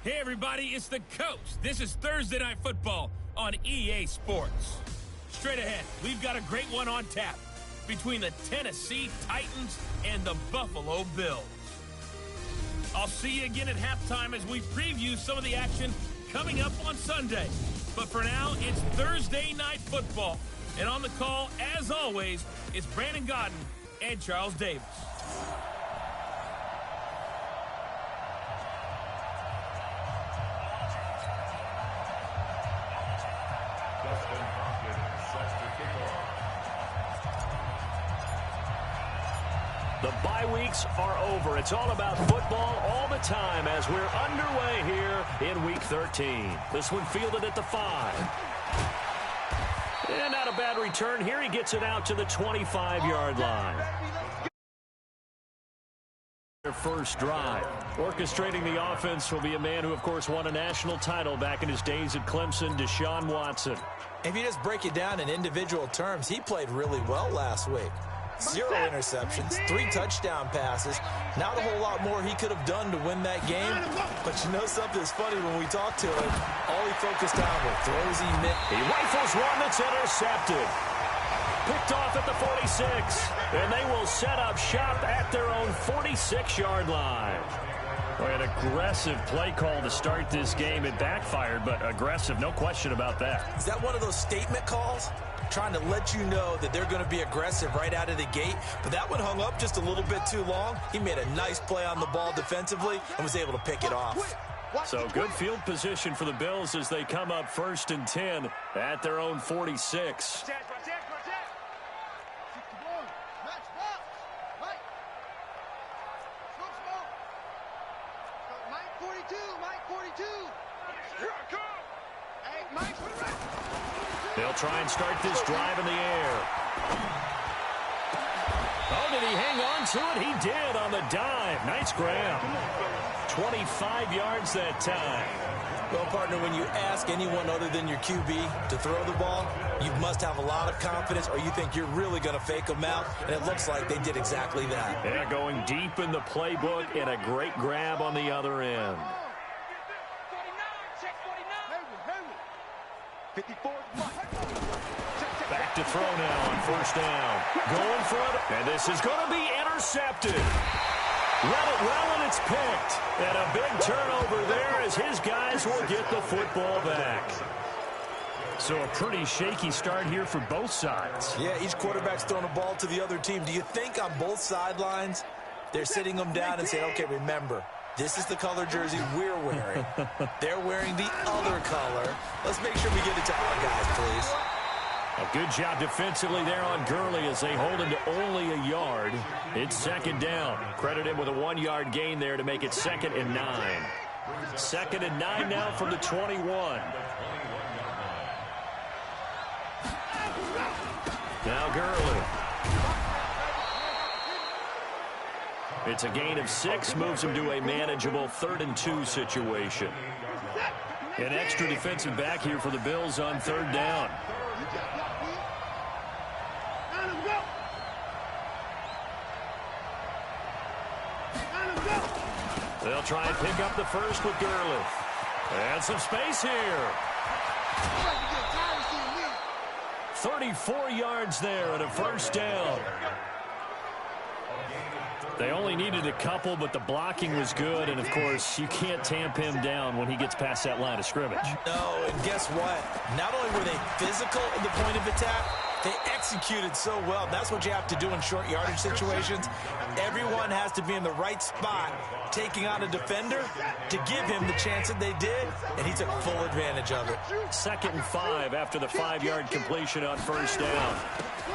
Hey everybody, it's the Coach. This is Thursday Night Football on EA Sports. Straight ahead, we've got a great one on tap between the Tennessee Titans and the Buffalo Bills. I'll see you again at halftime as we preview some of the action coming up on Sunday. But for now, it's Thursday Night Football. And on the call, as always, it's Brandon Gaudin and Charles Davis. The bye weeks are over. It's all about football all the time as we're underway here in Week 13. This one fielded at the 5. And not a bad return here. He gets it out to the 25-yard line. Their first drive. Orchestrating the offense will be a man who, of course, won a national title back in his days at Clemson, Deshaun Watson. If you just break it down in individual terms, he played really well last week. 0 interceptions, 3 touchdown passes. Not a whole lot more he could have done to win that game. But you know something's funny when we talk to him. All he focused on were throws he missed. He rifles one that's intercepted. Picked off at the 46. And they will set up shop at their own 46-yard line. An aggressive play call to start this game. It backfired, but aggressive, no question about that. Is that one of those statement calls? Trying to let you know that they're going to be aggressive right out of the gate. But that one hung up just a little bit too long. He made a nice play on the ball defensively and was able to pick it off. So good field position for the Bills as they come up 1st and 10 at their own 46. They'll try and start this drive in the air. Oh, did he hang on to it? He did on the dive. Nice grab. 25 yards that time. Well, partner, when you ask anyone other than your QB to throw the ball, you must have a lot of confidence or you think you're really going to fake them out, and it looks like they did exactly that. Yeah, going deep in the playbook and a great grab on the other end. 54. Back to throw now on 1st down. Going for it, and this is going to be intercepted. Read it well, and it's picked. And a big turnover there as his guys will get the football back. So a pretty shaky start here for both sides. Yeah, each quarterback's throwing a ball to the other team. Do you think on both sidelines they're sitting them down and saying, okay, remember, this is the color jersey we're wearing. They're wearing the other color. Let's make sure we get it to our guys, please. A good job defensively there on Gurley as they hold him to only a yard. It's 2nd down. Credit him with a 1-yard gain there to make it 2nd and 9. 2nd and 9 now from the 21. Now Gurley. It's a gain of 6, moves him to a manageable 3rd and 2 situation. An extra defensive back here for the Bills on 3rd down. They'll try and pick up the first with Gurley. And some space here. 34 yards there and a 1st down. They only needed a couple, but the blocking was good. And, of course, you can't tamp him down when he gets past that line of scrimmage. No, and guess what? Not only were they physical at the point of attack, they executed so well. That's what you have to do in short yardage situations. Everyone has to be in the right spot taking on a defender to give him the chance that they did, and he took full advantage of it. 2nd and 5 after the 5-yard completion on 1st down.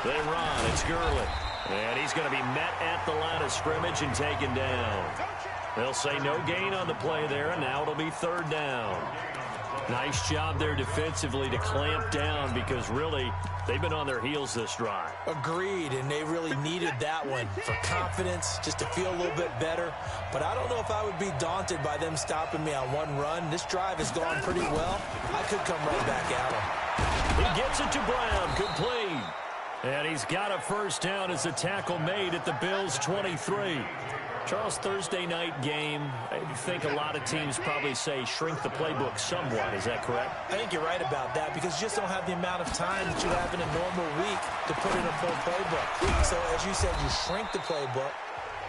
They run. It's Gurley. And he's going to be met at the line of scrimmage and taken down. They'll say no gain on the play there, and now it'll be 3rd down. Nice job there defensively to clamp down because really they've been on their heels this drive. Agreed, and they really needed that one for confidence, just to feel a little bit better. But I don't know if I would be daunted by them stopping me on one run. This drive has gone pretty well. I could come right back at him. He gets it to Brown. Complete. And he's got a 1st down as the tackle made at the Bills' 23. Charles, Thursday night game, I think a lot of teams probably say shrink the playbook somewhat. Is that correct? I think you're right about that because you just don't have the amount of time that you have in a normal week to put in a full playbook. So as you said, you shrink the playbook,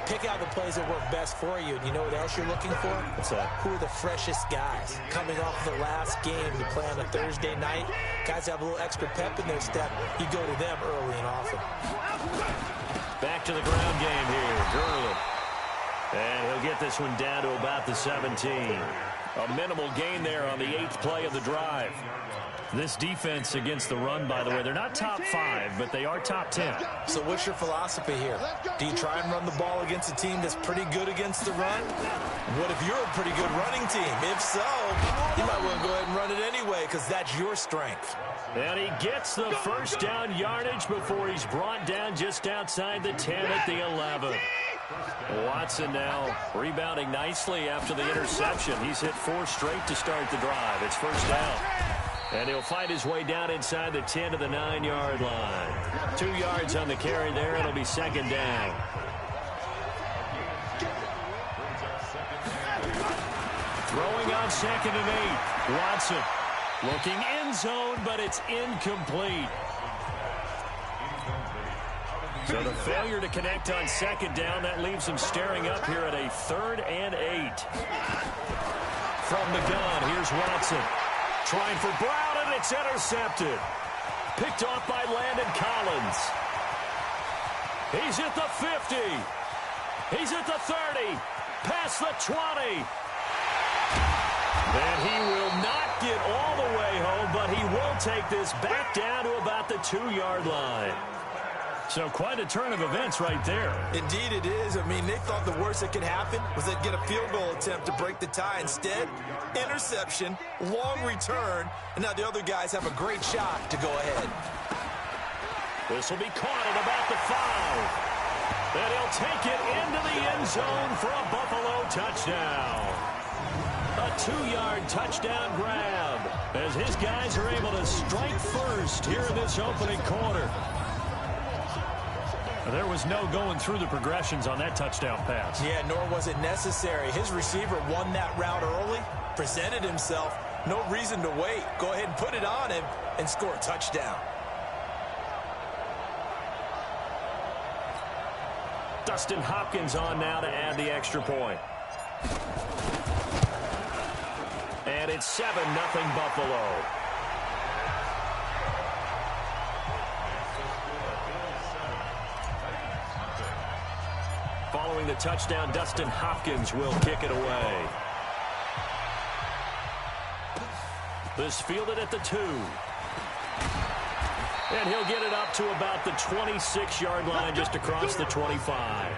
pick out the plays that work best for you. And you know what else you're looking for? What's that? Who are the freshest guys coming off the last game to play on a Thursday night? Guys have a little extra pep in their step. You go to them early and often. Back to the ground game here. Gurley. And he'll get this one down to about the 17. A minimal gain there on the 8th play of the drive. This defense against the run, by the way, they're not top 5, but they are top 10. So what's your philosophy here? Do you try and run the ball against a team that's pretty good against the run? What if you're a pretty good running team? If so, you might want to go ahead and run it anyway because that's your strength. And he gets the first down yardage before he's brought down just outside the 10 at the 11. Watson now rebounding nicely after the interception. He's hit 4 straight to start the drive. It's first down. And he'll find his way down inside the 10 to the 9-yard line. 2 yards on the carry there. It'll be second down. Throwing on 2nd and 8. Watson looking end zone, but it's incomplete. So the failure to connect on 2nd down, that leaves him staring up here at a 3rd and 8. From the gun, here's Watson. Trying for Brown, and it's intercepted. Picked off by Landon Collins. He's at the 50. He's at the 30. Past the 20. And he will not get all the way home, but he will take this back down to about the 2-yard line. So quite a turn of events right there. Indeed it is. I mean, they thought the worst that could happen was they'd get a field goal attempt to break the tie. Instead, interception, long return, and now the other guys have a great shot to go ahead. This will be caught at about the 5. And he'll take it into the end zone for a Buffalo touchdown. A 2-yard touchdown grab as his guys are able to strike first here in this opening quarter. There was no going through the progressions on that touchdown pass. Yeah, nor was it necessary. His receiver won that route early, presented himself. No reason to wait. Go ahead and put it on him and score a touchdown. Dustin Hopkins on now to add the extra point. And it's 7-0 Buffalo. Following the touchdown, Dustin Hopkins will kick it away. This fielded at the 2. And he'll get it up to about the 26-yard line, just across the 25.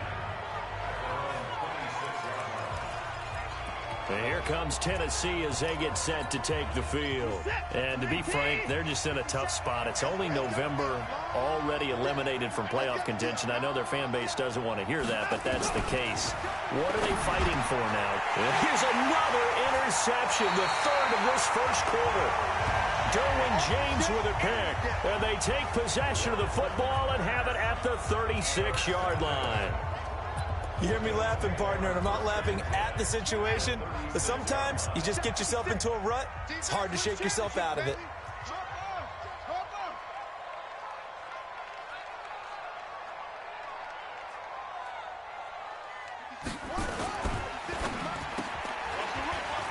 And here comes Tennessee as they get set to take the field. And to be frank, they're just in a tough spot. It's only November, already eliminated from playoff contention. I know their fan base doesn't want to hear that, but that's the case. What are they fighting for now? Here's another interception, the 3rd of this first quarter. Derwin James with a pick. And they take possession of the football and have it at the 36-yard line. You hear me laughing, partner, and I'm not laughing at the situation, but sometimes you just get yourself into a rut. It's hard to shake yourself out of it.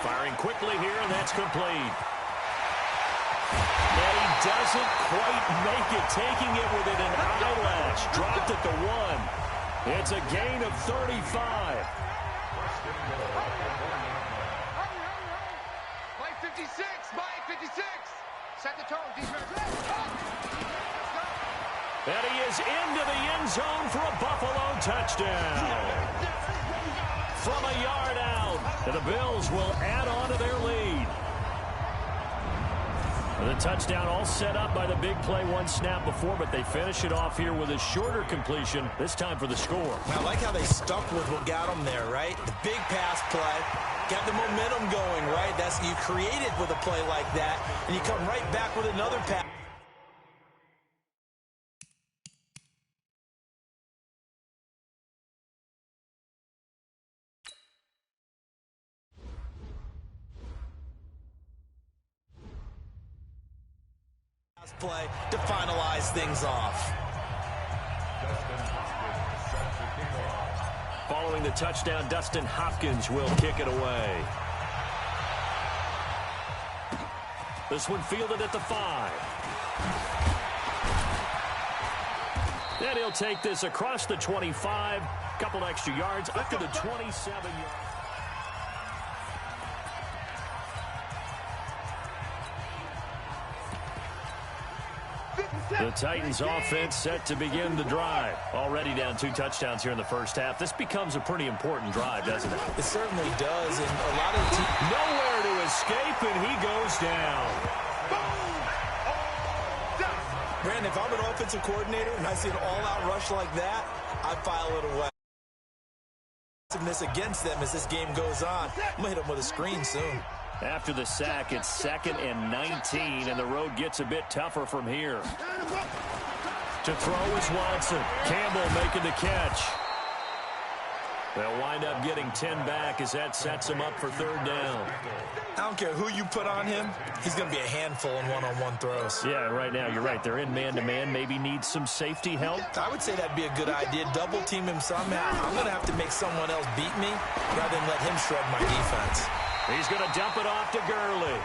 Firing quickly here, and that's complete. And he doesn't quite make it, taking it within an eyelash. Dropped at the 1. It's a gain of 35. Play 56, Mike, 56. Set the tone, defense. And he is into the end zone for a Buffalo touchdown. From a yard out, and the Bills will add on to their lead. The touchdown all set up by the big play, one snap before, but they finish it off here with a shorter completion, this time for the score. I like how they stuck with what got them there, right? The big pass play, got the momentum going, right? That's you create it with a play like that, and you come right back with another pass. play to finalize things off. Following the touchdown, Dustin Hopkins will kick it away. This one fielded at the 5. And he'll take this across the 25. Couple extra yards up to the 27. The Titans offense set to begin the drive. Already down 2 touchdowns here in the first half. This becomes a pretty important drive, doesn't it? It certainly does. And a lot of the teams nowhere to escape, and he goes down. Brandon, if I'm an offensive coordinator and I see an all-out rush like that, I file it away. Against them as this game goes on. I'm going to hit them with a screen soon. After the sack, it's 2nd and 19, and the road gets a bit tougher from here. To throw is Watson. Campbell making the catch. They'll wind up getting 10 back as that sets him up for 3rd down. I don't care who you put on him. He's going to be a handful in one-on-one throws. Yeah, right now, you're right. They're in man-to-man. Maybe need some safety help. I would say that'd be a good idea. Double team him somehow. I'm going to have to make someone else beat me rather than let him shred my defense. He's going to dump it off to Gurley.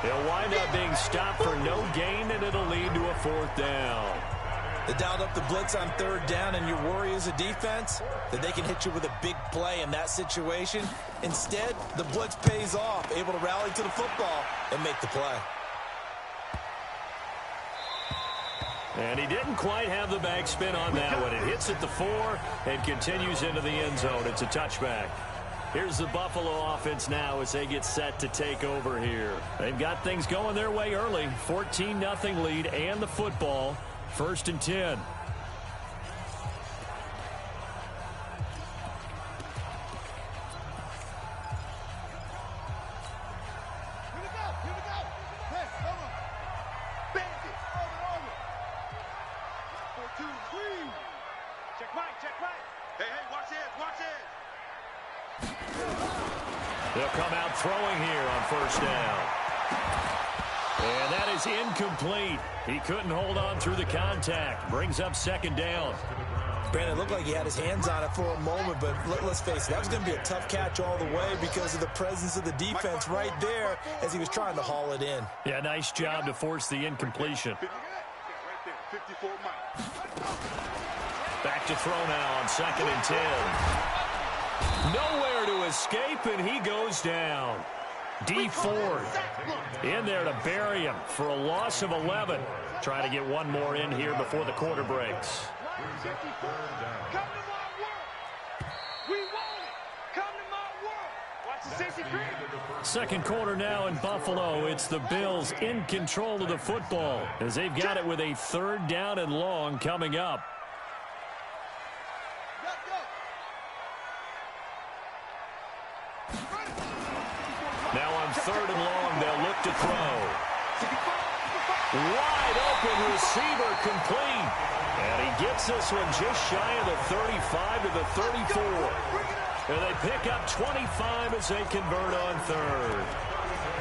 He'll wind up being stopped for no gain, and it'll lead to a 4th down. They dialed up the blitz on 3rd down, and your worry as a defense that they can hit you with a big play in that situation. Instead, the blitz pays off, able to rally to the football and make the play. And he didn't quite have the backspin on that one. It hits at the 4 and continues into the end zone. It's a touchback. Here's the Buffalo offense now as they get set to take over here. They've got things going their way early. 14-0 lead and the football. 1st and 10. They'll come out throwing here on 1st down. And that is incomplete. He couldn't hold on through the contact. Brings up 2nd down. Brandon, it looked like he had his hands on it for a moment, but let's face it, that was going to be a tough catch all the way because of the presence of the defense right there as he was trying to haul it in. Yeah, nice job to force the incompletion. Back to throw now on 2nd and 10. Nowhere to escape, and he goes down. D Ford in there to bury him for a loss of 11. Trying to get one more in here before the quarter breaks. Come to my world. We want it. Come to my world. Watch the safety green. 2nd quarter now in Buffalo. It's the Bills in control of the football as they've got it with a 3rd down and long coming up. Now on 3rd and long, they'll look to throw. Wide open receiver complete. And he gets this one just shy of the 35 to the 34. And they pick up 25 as they convert on 3rd.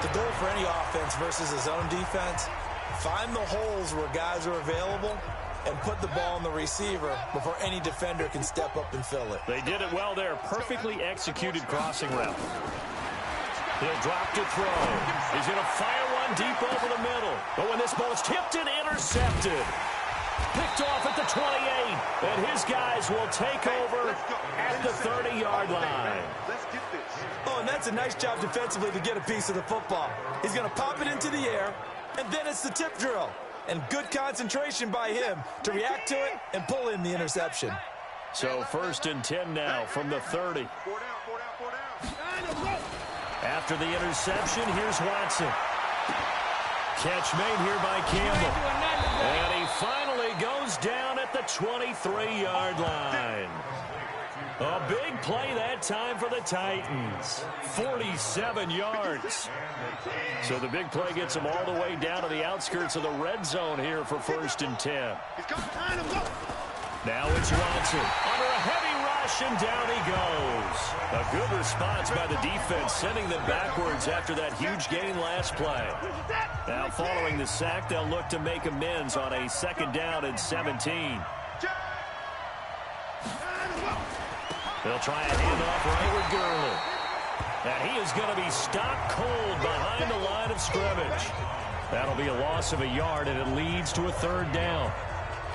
The goal for any offense versus a zone defense, find the holes where guys are available and put the ball in the receiver before any defender can step up and fill it. They did it well there. Perfectly executed crossing route. He'll drop to throw. He's going to fire one deep over the middle. But when this ball's tipped and intercepted. Picked off at the 28. And his guys will take over at the 30-yard line. Oh, and that's a nice job defensively to get a piece of the football. He's going to pop it into the air, and then it's the tip drill. And good concentration by him to react to it and pull in the interception. So 1st and 10 now from the 30. After the interception, here's Watson. Catch made here by Campbell. And he finally goes down at the 23-yard line. A big play that time for the Titans. 47 yards. So the big play gets them all the way down to the outskirts of the red zone here for 1st and 10. Now it's Watson under a heavy rush, and down he goes. A good response by the defense, sending them backwards after that huge gain last play. Now, following the sack, they'll look to make amends on a 2nd down and 17. They'll try a handoff right with Gurley. And he is going to be stopped cold behind the line of scrimmage. That'll be a loss of a yard, and it leads to a 3rd down.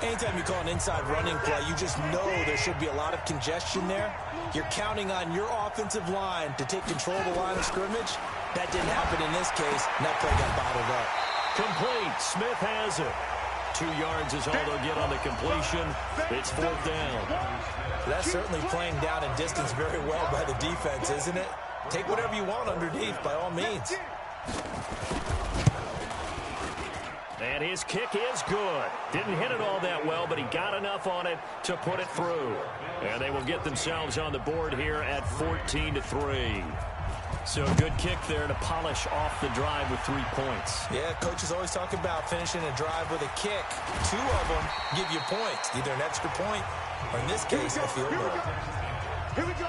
Anytime you call an inside running play, you just know there should be a lot of congestion there. You're counting on your offensive line to take control of the line of scrimmage. That didn't happen in this case, and that play got bottled up. Complete. Smith has it. 2 yards is all they'll get on the completion. It's 4th down. That's certainly playing down in distance very well by the defense, isn't it? Take whatever you want underneath, by all means. And his kick is good. Didn't hit it all that well, but he got enough on it to put it through. And they will get themselves on the board here at 14-3. So a good kick there to polish off the drive with 3 points. Yeah, coaches always talk about finishing a drive with a kick. 2 of them give you points, either an extra point or, in this case, a field goal. Here we go.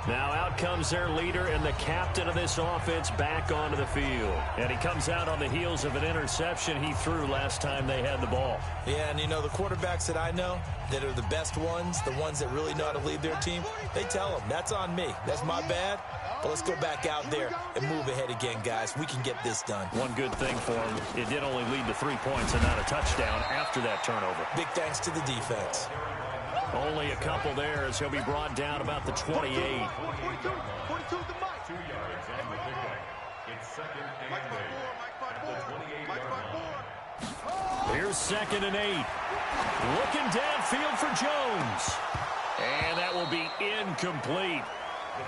Now out comes their leader and the captain of this offense back onto the field. And he comes out on the heels of an interception he threw last time they had the ball. Yeah, and you know, the quarterbacks that I know that are the best ones, the ones that really know how to lead their team, they tell them, that's on me. That's my bad. But let's go back out there and move ahead again, guys. We can get this done. One good thing for him, it did only lead to 3 points and not a touchdown after that turnover. Big thanks to the defense. Only a couple there as he'll be brought down about the 28. 42 the mic. 2 yards on the pickup. It's 2nd and 8. Here's 2nd and 8. Looking downfield for Jones. And that will be incomplete.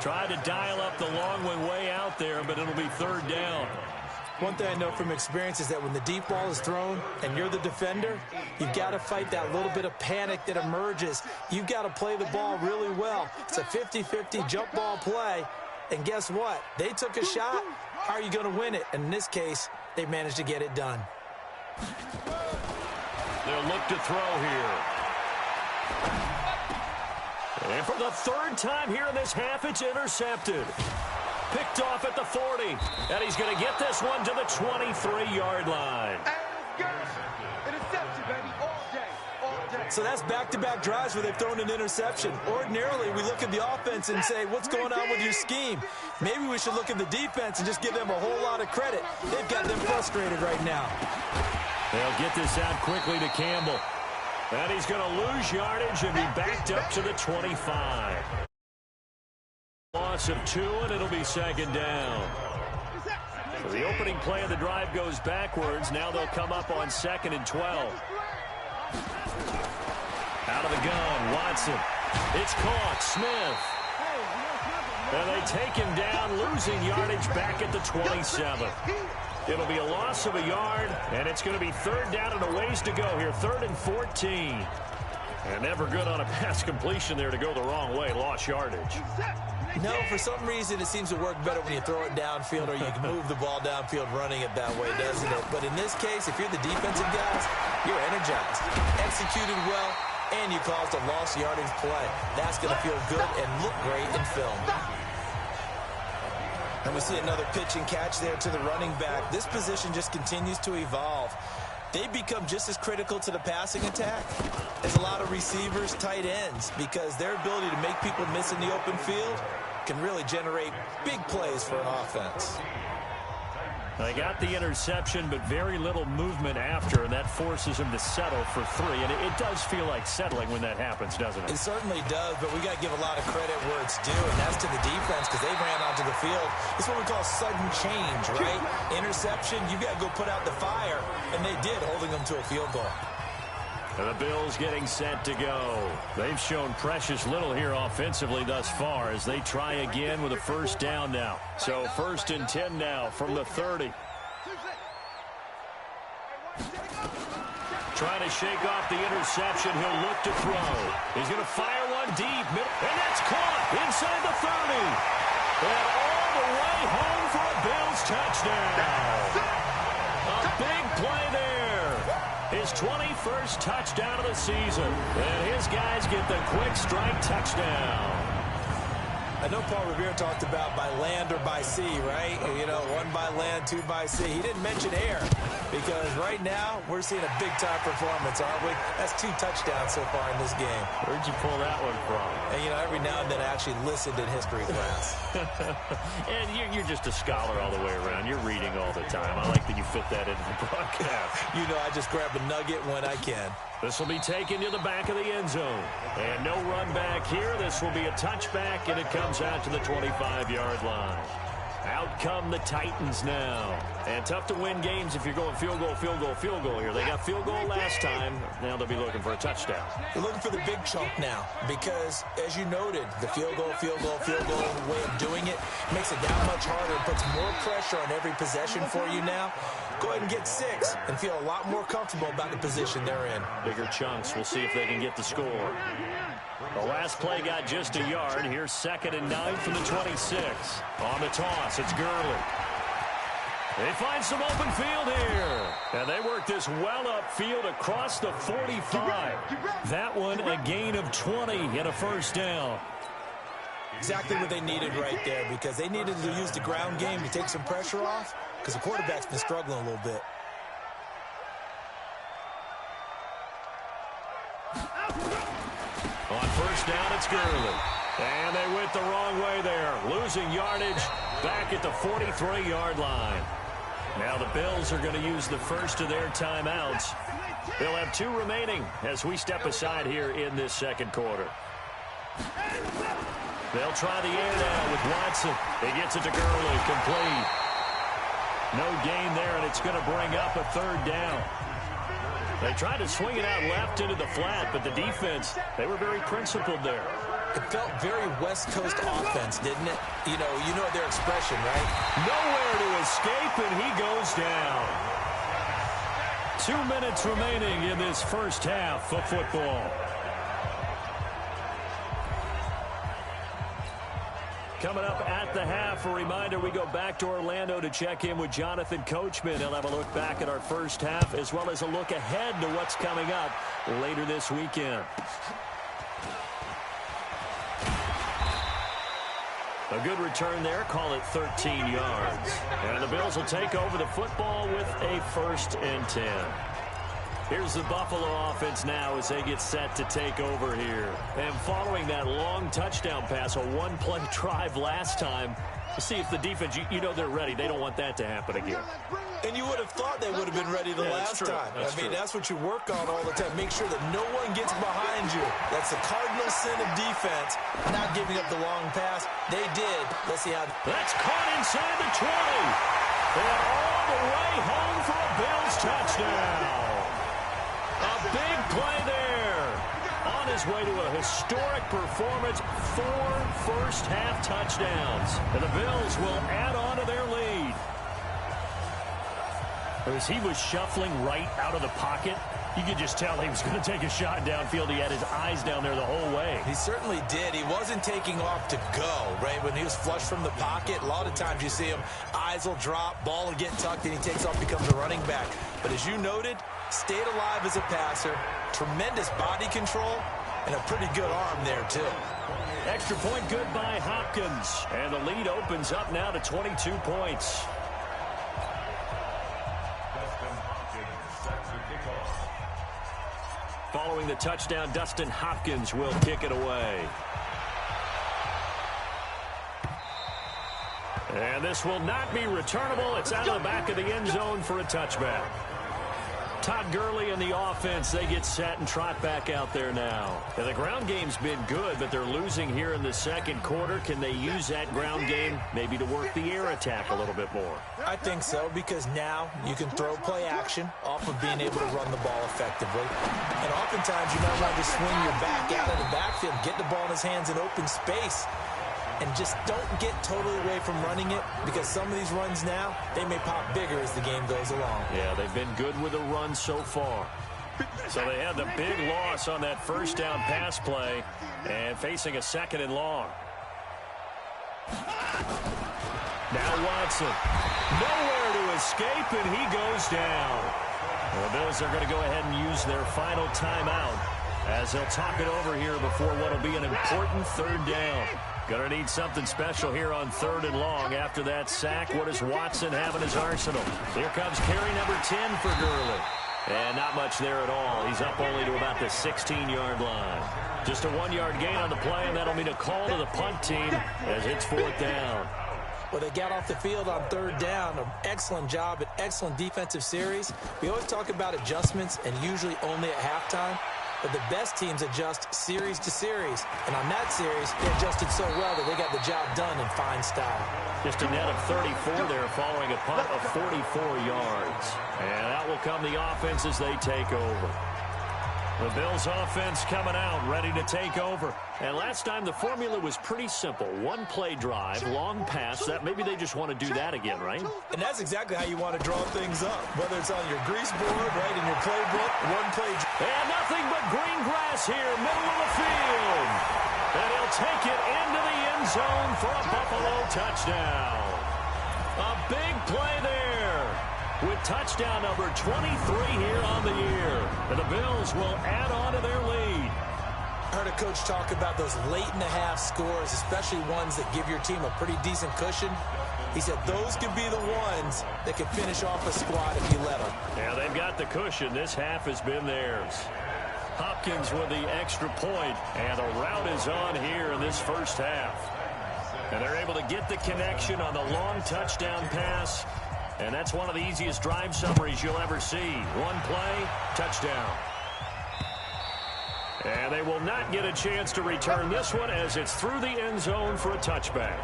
Tried to dial up the long one way out there, but it'll be 3rd down. One thing I know from experience is that when the deep ball is thrown and you're the defender, you've got to fight that little bit of panic that emerges. You've got to play the ball really well. It's a 50-50 jump ball play. And guess what? They took a shot. How are you going to win it? And in this case, they managed to get it done. They'll look to throw here. And for the 3rd time here in this half, it's intercepted. Picked off at the 40. And he's going to get this one to the 23-yard line. Interception, baby, all day, all day. So that's back-to-back drives where they've thrown an interception. Ordinarily, we look at the offense and say, what's going on with your scheme? Maybe we should look at the defense and just give them a whole lot of credit. They've got them frustrated right now. They'll get this out quickly to Campbell. And he's going to lose yardage and be backed up to the 25. Loss of 2, and it'll be 2nd down. So the opening play of the drive goes backwards. Now they'll come up on 2nd and 12. Out of the gun, Watson. It's caught, Smith. And they take him down, losing yardage back at the 27. It'll be a loss of a yard, and it's going to be 3rd down and a ways to go here. 3rd and 14. And never good on a pass completion there to go the wrong way. Lost yardage. No, for some reason it seems to work better when you throw it downfield or you can move the ball downfield running it that way, doesn't it? But in this case, if you're the defensive guys, you're energized, executed well, and you caused a lost yardage play. That's going to feel good and look great in film. And we see another pitch and catch there to the running back. This position just continues to evolve. They become just as critical to the passing attack as a lot of receivers, tight ends, because their ability to make people miss in the open field can really generate big plays for an offense. They got the interception, but very little movement after, and that forces him to settle for 3. And it does feel like settling when that happens, doesn't it? It certainly does, but we got to give a lot of credit where it's due, and that's to the defense because they ran onto the field. It's what we call sudden change, right? Interception, you got to go put out the fire, and they did, holding them to a field goal. And the Bills getting set to go. They've shown precious little here offensively thus far as they try again with a 1st down now. So 1st and 10 now from the 30. Trying to shake off the interception. He'll look to throw. He's going to fire one deep. And that's caught inside the 30. And all the way home for a Bills touchdown. A big play there. His 21st touchdown of the season. And his guys get the quick strike touchdown. I know Paul Revere talked about by land or by sea, right? You know, 1 by land, 2 by sea. He didn't mention air because right now we're seeing a big-time performance, aren't we? That's 2 touchdowns so far in this game. Where'd you pull that one from? And, you know, every now and then I actually listened in history class. And you're just a scholar all the way around. You're reading all the time. I like that you fit that into the broadcast. You know, I just grab a nugget when I can. This will be taken to the back of the end zone. And no run back here. This will be a touchback, and it comes out to the 25-yard line. Out come the Titans now. And tough to win games if you're going field goal, field goal, field goal here. They got field goal last time. Now they'll be looking for a touchdown. They're looking for the big chunk now because, as you noted, the field goal, field goal, field goal way of doing it makes it that much harder. It puts more pressure on every possession for you now. Go ahead and get 6 and feel a lot more comfortable about the position they're in. Bigger chunks. We'll see if they can get the score. The last play got just a yard. Here's 2nd and 9 from the 26. On the toss, it's Gurley. They find some open field here. And they work this well upfield across the 45. That one a gain of 20 and a first down. Exactly what they needed right there because they needed to use the ground game to take some pressure off because the quarterback's been struggling a little bit. On first down, it's Gurley. And they went the wrong way there. Losing yardage back at the 43-yard line. Now the Bills are going to use the first of their timeouts. They'll have 2 remaining as we step aside here in this second quarter. They'll try the air now with Watson. He gets it to Gurley, complete. No gain there, and it's going to bring up a 3rd down. They tried to swing it out left into the flat, but the defense, they were very principled there. It felt very West Coast offense, didn't it? You know their expression, right? Nowhere to escape, and he goes down. 2 minutes remaining in this first half of football. Coming up at the half, a reminder, we go back to Orlando to check in with Jonathan Coachman. He'll have a look back at our first half as well as a look ahead to what's coming up later this weekend. A good return there, call it 13 yards. And the Bills will take over the football with a 1st and 10. Here's the Buffalo offense now as they get set to take over here. And following that long touchdown pass, a 1-play drive last time, to see if the defense, you know they're ready. They don't want that to happen again. And you would have thought they would have been ready the last time. That's what you work on all the time. Make sure that no one gets behind you. That's the cardinal sin of defense, not giving up the long pass. They did. Let's see how. That's caught inside the 20. And all the way home for a Bills touchdown. A big play there. On his way to a historic performance, 4 first-half touchdowns. And the Bills will add on to their lead. As he was shuffling right out of the pocket, you could just tell he was going to take a shot downfield. He had his eyes down there the whole way. He certainly did. He wasn't taking off to go, right? When he was flush from the pocket, a lot of times you see him, eyes will drop, ball will get tucked, and he takes off, becomes a running back. But as you noted, stayed alive as a passer, tremendous body control, and a pretty good arm there, too. Extra point good by Hopkins. And the lead opens up now to 22 points. Following the touchdown, Dustin Hopkins will kick it away. And this will not be returnable. It's out of the back of the end zone for a touchback. Todd Gurley and the offense, they get set and trot back out there now. And the ground game's been good, but they're losing here in the second quarter. Can they use that ground game maybe to work the air attack a little bit more? I think so, because now you can throw play action off of being able to run the ball effectively. And oftentimes you might want to swing your back out of the backfield, get the ball in his hands in open space, and just don't get totally away from running it, because some of these runs now, they may pop bigger as the game goes along. Yeah, they've been good with the run so far. So they had the big loss on that first down pass play and facing a 2nd and long. Now Watson. Nowhere to escape, and he goes down. The Bills are going to go ahead and use their final timeout as they'll talk it over here before what will be an important 3rd down. Going to need something special here on 3rd and long. After that sack, what does Watson have in his arsenal? Here comes carry number 10 for Gurley. And not much there at all. He's up only to about the 16-yard line. Just a 1-yard gain on the play, and that'll mean a call to the punt team as it's 4th down. Well, they got off the field on 3rd down. An excellent job, an excellent defensive series. We always talk about adjustments, and usually only at halftime. But the best teams adjust series to series. And on that series, they adjusted so well that they got the job done in fine style. Just a net of 34 there following a punt of 44 yards. And out will come the offense as they take over. The Bills offense coming out, ready to take over. And last time the formula was pretty simple. 1-play drive, long pass. That maybe they just want to do that again, right? And that's exactly how you want to draw things up. Whether it's on your grease board, right, in your playbook, 1-play. And nothing but green grass here, middle of the field. And he'll take it into the end zone for a Buffalo touchdown. A big play there, with touchdown number 23 here on the year. And the Bills will add on to their lead. I heard a coach talk about those late-in-the-half scores, especially ones that give your team a pretty decent cushion. He said those could be the ones that can finish off a squad if you let them. Yeah, they've got the cushion. This half has been theirs. Hopkins with the extra point, and the route is on here in this first half. And they're able to get the connection on the long touchdown pass. And that's one of the easiest drive summaries you'll ever see. 1 play, touchdown. And they will not get a chance to return this one as it's through the end zone for a touchback.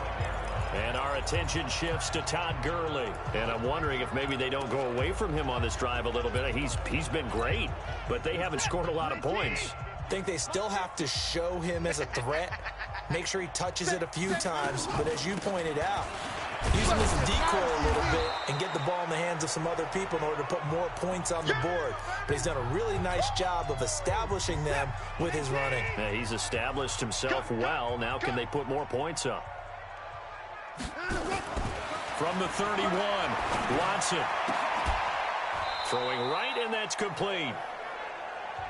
And our attention shifts to Todd Gurley. And I'm wondering if maybe they don't go away from him on this drive a little bit. He's been great, but they haven't scored a lot of points. I think they still have to show him as a threat. Make sure he touches it a few times. But as you pointed out, use him as a decoy a little bit and get the ball in the hands of some other people in order to put more points on the board. But he's done a really nice job of establishing them with his running. Yeah, he's established himself well. Now can they put more points up? From the 31, Watson. Throwing right, and that's complete.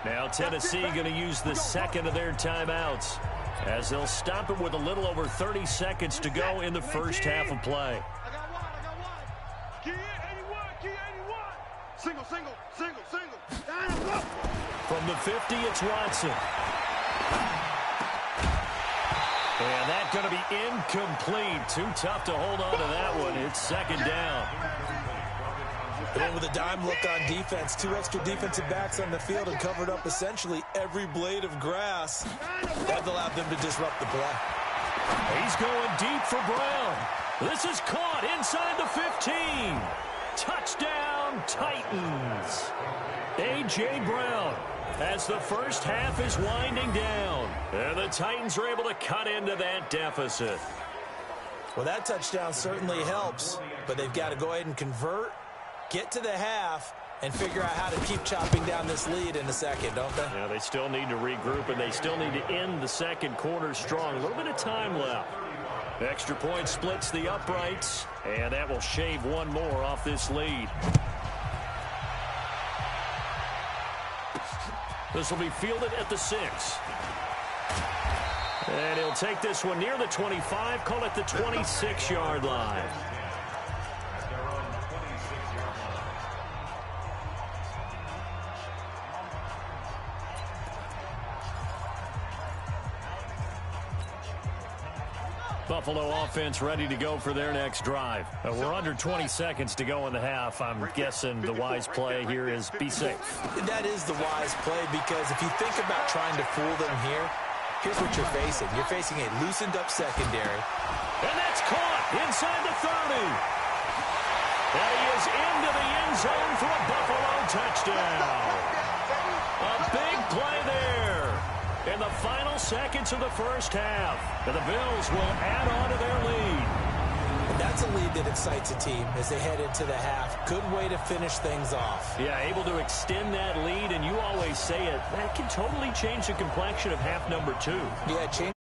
Now Tennessee going to use the second of their timeouts, as they'll stop it with a little over 30 seconds to go in the first half of play. I got one. Key 81, key 81. Single. From the 50, it's Watson. And that's going to be incomplete. Too tough to hold on to that one. It's 2nd down. And with a dime look on defense, 2 extra defensive backs on the field and covered up essentially every blade of grass. That allowed them to disrupt the play. He's going deep for Brown. This is caught inside the 15. Touchdown, Titans. A.J. Brown, as the first half is winding down. And the Titans are able to cut into that deficit. Well, that touchdown certainly helps, but they've got to go ahead and convert, get to the half, and figure out how to keep chopping down this lead in the second, don't they? Yeah, they still need to regroup, and they still need to end the second quarter strong. A little bit of time left. Extra point splits the uprights, and that will shave one more off this lead. This will be fielded at the 6. And he'll take this one near the 25, call it the 26-yard line. Buffalo offense ready to go for their next drive. We're under 20 seconds to go in the half. I'm guessing the wise play here is be safe. That is the wise play, because if you think about trying to fool them here, here's what you're facing. You're facing a loosened up secondary. And that's caught inside the 30. And he is into the end zone for a Buffalo touchdown. A big play there in the final seconds of the first half. And the Bills will add on to their lead. And that's a lead that excites a team as they head into the half. Good way to finish things off. Yeah, able to extend that lead, and you always say it, that can totally change the complexion of half number 2. Yeah, change.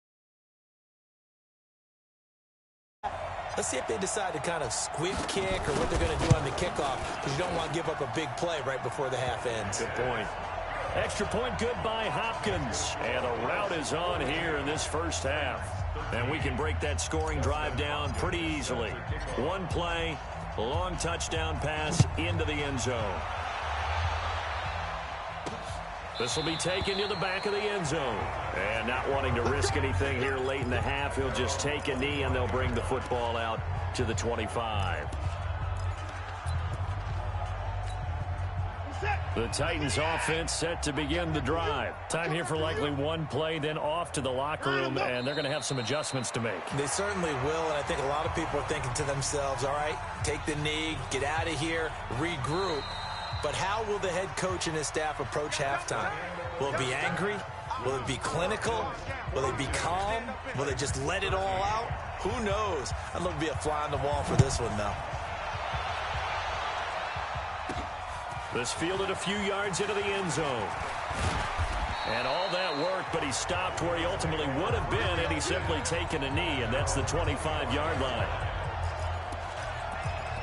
Let's see if they decide to kind of squib kick or what they're going to do on the kickoff, because you don't want to give up a big play right before the half ends. Good point. Extra point good by Hopkins. And the route is on here in this first half. And we can break that scoring drive down pretty easily. One play, long touchdown pass into the end zone. This will be taken to the back of the end zone. And not wanting to risk anything here late in the half, he'll just take a knee and they'll bring the football out to the 25. The Titans offense set to begin the drive. Time here for likely one play, then off to the locker room, and they're going to have some adjustments to make. They certainly will, and I think a lot of people are thinking to themselves, all right, take the knee, get out of here, regroup. But how will the head coach and his staff approach halftime? Will it be angry? Will it be clinical? Will it be calm? Will they just let it all out? Who knows? I'd love to be a fly on the wall for this one, though. This fielded a few yards into the end zone. And all that worked, but he stopped where he ultimately would have been, and he's simply taken a knee, and that's the 25-yard line.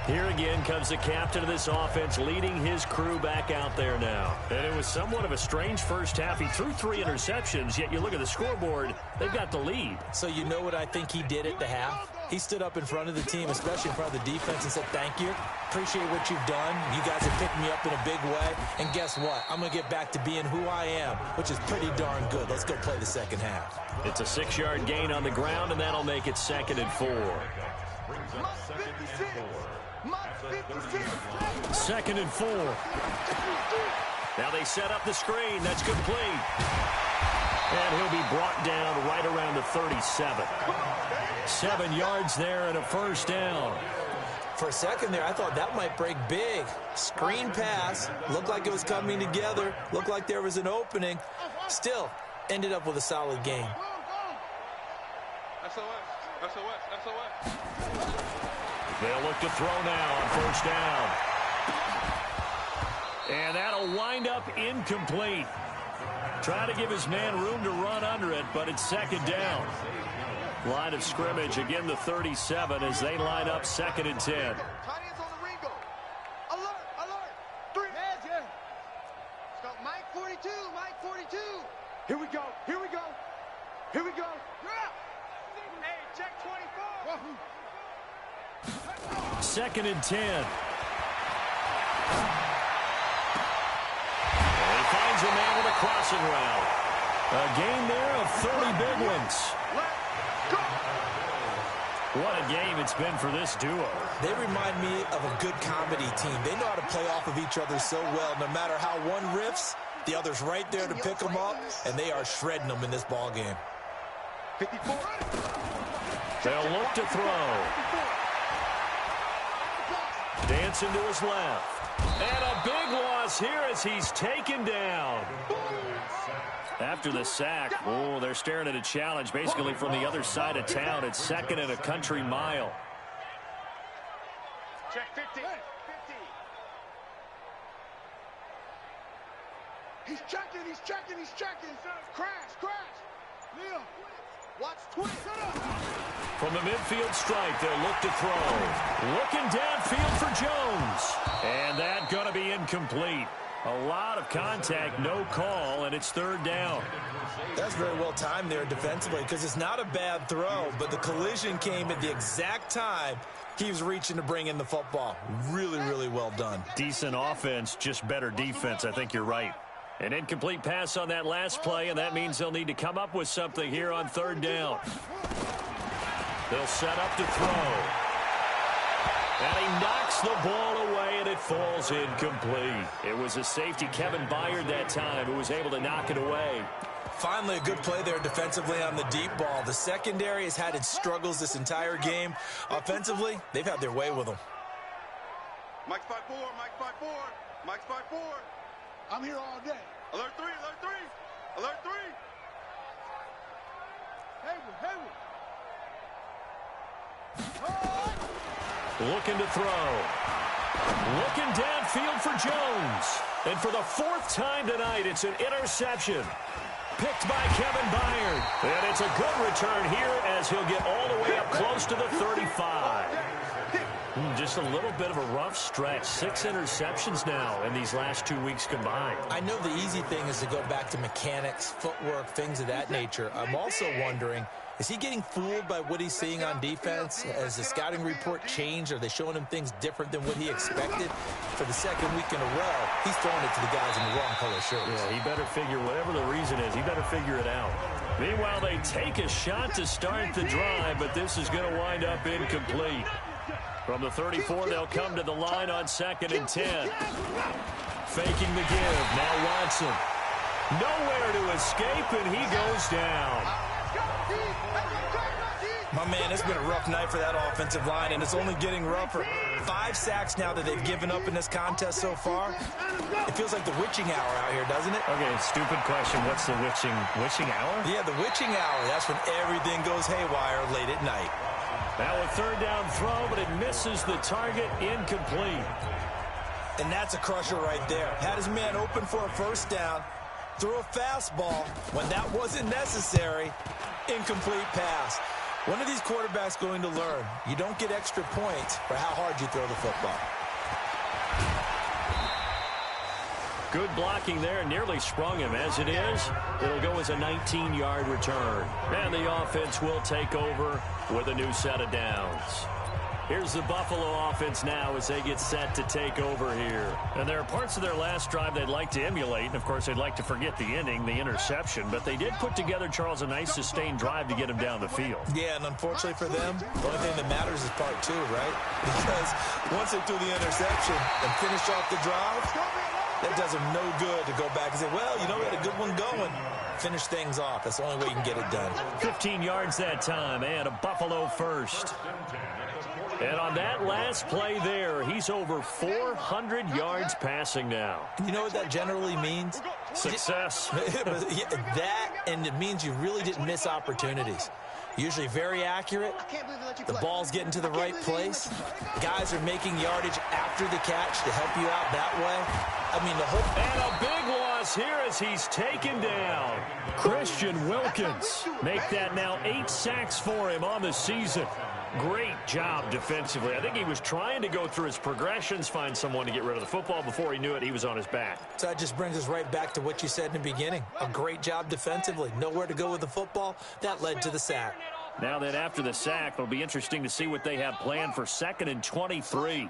Here again comes the captain of this offense leading his crew back out there now. And it was somewhat of a strange first half. He threw 3 interceptions, yet you look at the scoreboard, they've got the lead. So you know what I think he did at the half? He stood up in front of the team, especially in front of the defense, and said, thank you. Appreciate what you've done. You guys have picked me up in a big way. And guess what? I'm going to get back to being who I am, which is pretty darn good. Let's go play the second half. It's a 6-yard gain on the ground, and that'll make it 2nd and 4. 2nd and 4. Now they set up the screen. That's complete. And he'll be brought down right around the 37. 7 yards there and a first down. For a second there, I thought that might break big. Screen pass. Looked like it was coming together. Looked like there was an opening. Still, ended up with a solid game. They'll look to throw now on first down. And that'll wind up incomplete. Try to give his man room to run under it, but it's 2nd down. Line of scrimmage, again the 37 as they line up 2nd and 10. Tight ends on the Ringo. Alert, alert. 3. Magic. Stop Mike 42, Mike 42. Here we go, here we go. Here we go. Yeah. Hey, check 24. 2nd and 10. And he finds a man with a crossing route. A gain there of 30 big ones. What a game it's been for this duo. They remind me of a good comedy team. They know how to play off of each other so well. No matter how one riffs, the other's right there to pick them up, and they are shredding them in this ball game. 54. They'll look to throw. Dancing to his left. And a big loss here as he's taken down. After the sack, oh, they're staring at a challenge basically from the other side of town. It's 2nd and a country mile. Check 50. 50. He's checking, he's checking, he's checking. Crash, crash. Leo, watch 20. From the midfield stripe, they'll look to throw. Looking downfield for Jones. And that's going to be incomplete. A lot of contact, no call, and it's 3rd down. That's very well timed there defensively because it's not a bad throw, but the collision came at the exact time he was reaching to bring in the football. Really, really well done. Decent offense, just better defense. I think you're right. An incomplete pass on that last play, and that means they'll need to come up with something here on 3rd down. They'll set up to throw. And he knocks the ball away, and it falls incomplete. It was a safety, Kevin Byard, that time, who was able to knock it away. Finally, a good play there defensively on the deep ball. The secondary has had its struggles this entire game. Offensively, they've had their way with them. Mike's 5-4, Mike's 5-4, Mike's 5-4. I'm here all day. Alert 3, alert 3, alert 3. Hayward, Hayward. Looking to throw. Looking downfield for Jones. And for the 4th time tonight, it's an interception. Picked by Kevin Byard. And it's a good return here as he'll get all the way up close to the 35. just a little bit of a rough stretch. 6 interceptions now in these last 2 weeks combined. I know the easy thing is to go back to mechanics, footwork, things of that nature. I'm also wondering, is he getting fooled by what he's seeing on defense? Has the scouting report changed? Are they showing him things different than what he expected? For the second week in a row, he's throwing it to the guys in the wrong color shirts. Yeah, he better figure, whatever the reason is, he better figure it out. Meanwhile, they take a shot to start the drive, but this is going to wind up incomplete. From the 34, they'll come to the line on 2nd and 10. Faking the give. Now Watson. Nowhere to escape, and he goes down. My man, it's been a rough night for that offensive line, and it's only getting rougher. 5 sacks now that they've given up in this contest so far. It feels like the witching hour out here, doesn't it? Okay, stupid question. What's the witching hour? Yeah, the witching hour. That's when everything goes haywire late at night. Now a 3rd down throw, but it misses the target, incomplete. And that's a crusher right there. Had his man open for a 1st down, threw a fastball when that wasn't necessary, incomplete pass. One of these quarterbacks going to learn, you don't get extra points for how hard you throw the football. Good blocking there, nearly sprung him. As it is, it'll go as a 19-yard return. And the offense will take over with a new set of downs. Here's the Buffalo offense now as they get set to take over here. And there are parts of their last drive they'd like to emulate. And, of course, they'd like to forget the ending, the interception. But they did put together, Charles, a nice sustained drive to get him down the field. Yeah, and unfortunately for them, the only thing that matters is part 2, right? Because once they threw the interception and finished off the drive, that does them no good to go back and say, well, you know, we had a good one going. Finish things off. That's the only way you can get it done. 15 yards that time, and a Buffalo first. And on that last play there, he's over 400 yards passing now. You know what that generally means? Success. That, and it means you really didn't miss opportunities. Usually very accurate. The ball's getting to the right place. Guys are making yardage after the catch to help you out that way. I mean, the whole... And a big loss here as he's taken down. Christian Wilkins. Make that now 8 sacks for him on the season. Great job defensively. I think he was trying to go through his progressions, find someone to get rid of the football. Before he knew it, he was on his back. So that just brings us right back to what you said in the beginning. A great job defensively. Nowhere to go with the football. That led to the sack. Now that after the sack, it'll be interesting to see what they have planned for 2nd and 23.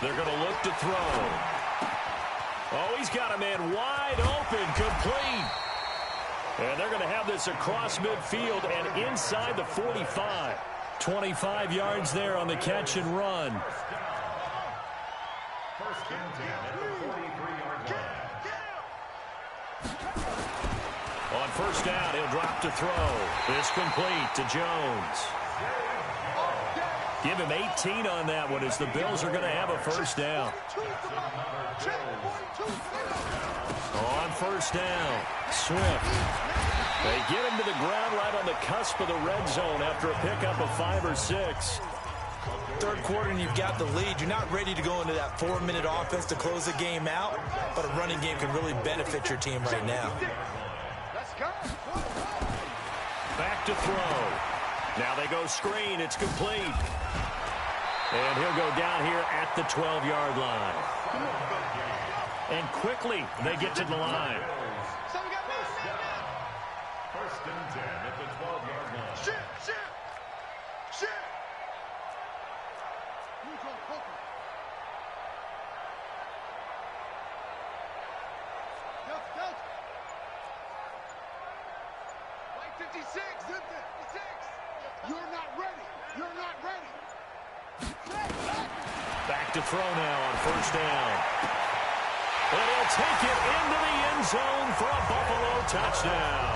They're going to look to throw. Oh, he's got a man wide open, complete. And they're going to have this across midfield and inside the 45. 25 yards there on the catch and run. On 1st down, he'll drop to throw. It's complete to Jones. Give him 18 on that one as the Bills are going to have a 1st down. On 1st down, Swift. They get him to the ground right on the cusp of the red zone after a pickup of 5 or 6. 3rd quarter and you've got the lead. You're not ready to go into that 4-minute offense to close the game out, but a running game can really benefit your team right now. Back to throw. Now they go screen. It's complete. And he'll go down here at the 12-yard line. And quickly they get to the line. 1st and 10 at the 12-yard line. Shit! Like 56! You're not ready! Back to throw now on 1st down. And he'll take it into the end zone for a Buffalo touchdown.